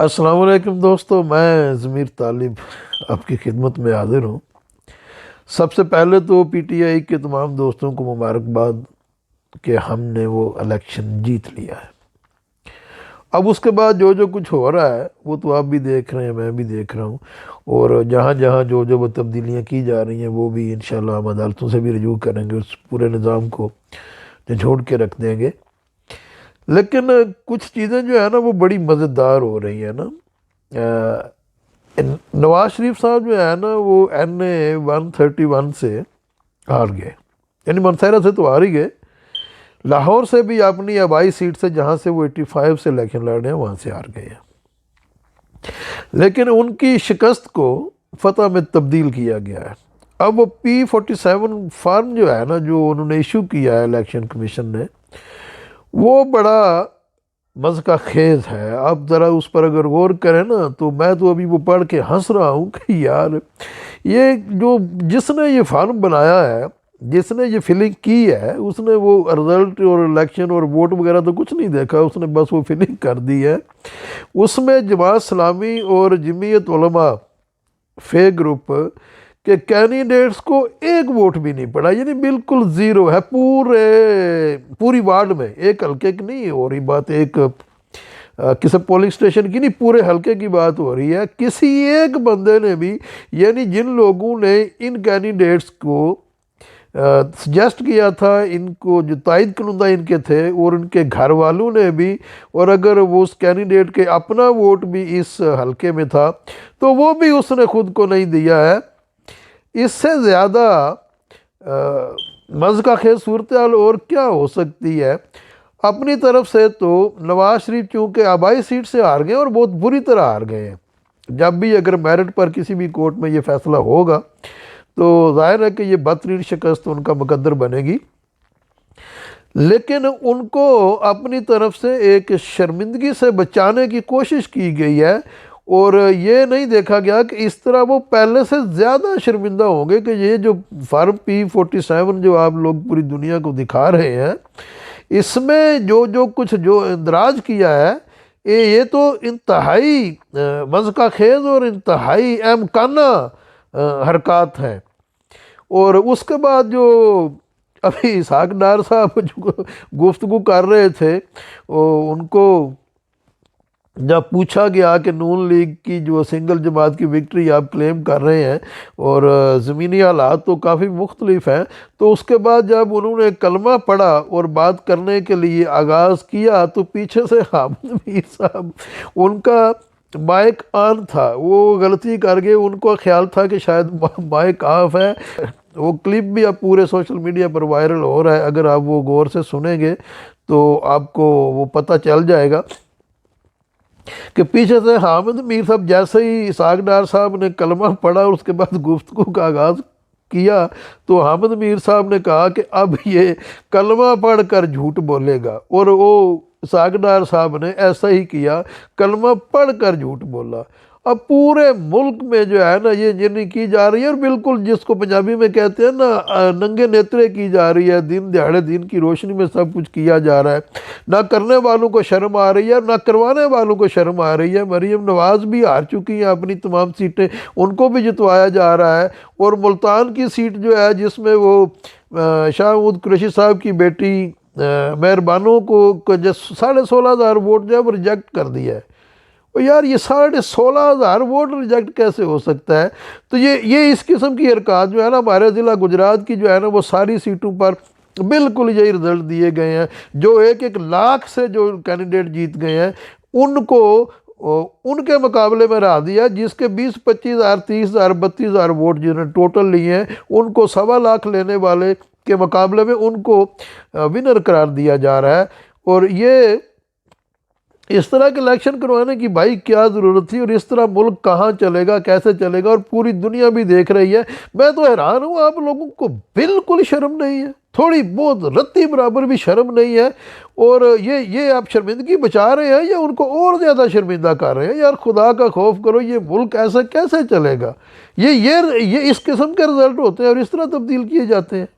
अस्सलाम वालेकुम दोस्तों, मैं ज़मीर तालिब आपकी खिदमत में हाज़िर हूँ। सबसे पहले तो पीटीआई के तमाम दोस्तों को मुबारकबाद कि हमने वो इलेक्शन जीत लिया है। अब उसके बाद जो जो कुछ हो रहा है वो तो आप भी देख रहे हैं, मैं भी देख रहा हूँ। और जहाँ जहाँ जो जो वो तब्दीलियाँ की जा रही हैं वो भी इंशाल्लाह हम अदालतों से भी रजू करेंगे, उस पूरे निज़ाम को झोड़ के रख देंगे। लेकिन कुछ चीज़ें जो है ना वो बड़ी मज़ेदार हो रही हैं ना। नवाज शरीफ साहब जो है ना वो NA 131 से हार गए, यानी मनसेरा से तो हार ही गए, लाहौर से भी अपनी आबाई सीट से जहाँ से वो 85 से इलेक्शन लड़ रहे हैं वहाँ से हार गए हैं। लेकिन उनकी शिकस्त को फतह में तब्दील किया गया है। अब वो P47 फार्म जो है ना जो उन्होंने इशू किया है इलेक्शन कमीशन ने, वो बड़ा मज़का खेज़ है। आप ज़रा उस पर अगर गौर करें ना तो मैं तो अभी वो पढ़ के हंस रहा हूँ कि यार ये जो जिसने ये फार्म बनाया है, जिसने ये फिलिंग की है, उसने वो रिज़ल्ट और इलेक्शन और वोट वगैरह तो कुछ नहीं देखा, उसने बस वो फिलिंग कर दी है। उसमें जमात इस्लामी और जमीयत उलमा फे ग्रुप के कैंडिडेट्स को एक वोट भी नहीं पड़ा, यानी बिल्कुल ज़ीरो है पूरी वार्ड में। एक हल्के की नहीं हो रही बात, एक किसी पोलिंग स्टेशन की नहीं, पूरे हल्के की बात हो रही है। किसी एक बंदे ने भी, यानी जिन लोगों ने इन कैंडिडेट्स को सजेस्ट किया था, इनको जो तायद कुनुंदा इनके थे और उनके घर वालों ने भी, और अगर वो उस कैंडिडेट के अपना वोट भी इस हल्के में था तो वो भी उसने खुद को नहीं दिया है। इससे ज़्यादा मज़का खेज़ सूरत हाल और क्या हो सकती है। अपनी तरफ से तो नवाज शरीफ चूँकि आबाई सीट से हार गए और बहुत बुरी तरह हार गए हैं। जब भी अगर मेरिट पर किसी भी कोर्ट में ये फैसला होगा तो जाहिर है कि ये बदतरीन शिकस्त उनका मुकद्दर बनेगी। लेकिन उनको अपनी तरफ से एक शर्मिंदगी से बचाने की कोशिश की गई है और ये नहीं देखा गया कि इस तरह वो पहले से ज़्यादा शर्मिंदा होंगे कि ये जो फार्म P47 जो आप लोग पूरी दुनिया को दिखा रहे हैं, इसमें जो जो कुछ जो इंदराज किया है, ये तो इंतहाई मज़का खेज़ और इंतहाई अहमकाना हरकत है। और उसके बाद जो अभी इसहाक डार साहब जो गुफ्तगू कर रहे थे, उनको जब पूछा गया कि नून लीग की जो सिंगल जमात की विक्ट्री आप क्लेम कर रहे हैं और ज़मीनी हालात तो काफ़ी मुख्तलिफ हैं, तो उसके बाद जब उन्होंने कलमा पढ़ा और बात करने के लिए आगाज़ किया तो पीछे से हामिद मीर साहब, उनका माइक ऑन था, वो गलती कर गए, उनको ख्याल था कि शायद माइक ऑफ है। वो क्लिप भी अब पूरे सोशल मीडिया पर वायरल हो रहा है, अगर आप वो गौर से सुनेंगे तो आपको वो पता चल जाएगा कि पीछे से हामिद मीर साहब जैसे ही इसहाक डार साहब ने कलमा पढ़ा और उसके बाद गुफ्तगू का आगाज़ किया तो हामिद मीर साहब ने कहा कि अब ये कलमा पढ़ कर झूठ बोलेगा, और वो इसहाक डार साहब ने ऐसा ही किया, कलमा पढ़ कर झूठ बोला। अब पूरे मुल्क में जो है ना ये जिन्नी की जा रही है, और बिल्कुल जिसको पंजाबी में कहते हैं ना नंगे नेत्रे की जा रही है, दिन दिहाड़े दिन की रोशनी में सब कुछ किया जा रहा है। ना करने वालों को शर्म आ रही है, ना करवाने वालों को शर्म आ रही है। मरीम नवाज़ भी हार चुकी हैं अपनी तमाम सीटें, उनको भी जितवाया जा रहा है। और मुल्तान की सीट जो है जिसमें वो शाह महमूद कुरैशी साहब की बेटी मेहरबानों को जो 16,500 वोट जो है वो रिजेक्ट कर दिया है। और यार ये 16,500 वोट रिजेक्ट कैसे हो सकता है। तो ये इस किस्म की हरकत जो है ना हमारे ज़िला गुजरात की जो है ना वो सारी सीटों पर बिल्कुल यही रिजल्ट दिए गए हैं। जो 1-1 लाख से जो कैंडिडेट जीत गए हैं उनको उनके मुकाबले में रहा दिया, जिसके 20-25 हज़ार 30 हज़ार 32 हज़ार वोट जिन्होंने टोटल लिए हैं उनको 1.25 लाख लेने वाले के मुकाबले में उनको विनर करार दिया जा रहा है। और ये इस तरह के इलेक्शन करवाने की भाई क्या ज़रूरत थी, और इस तरह मुल्क कहाँ चलेगा, कैसे चलेगा, और पूरी दुनिया भी देख रही है। मैं तो हैरान हूँ, आप लोगों को बिल्कुल शर्म नहीं है, थोड़ी बहुत रत्ती बराबर भी शर्म नहीं है। और ये आप शर्मिंदगी बचा रहे हैं या उनको और ज़्यादा शर्मिंदा कर रहे हैं। यार खुदा का खौफ करो, ये मुल्क ऐसा कैसे चलेगा। ये इस किस्म के रिजल्ट होते हैं और इस तरह तब्दील किए जाते हैं।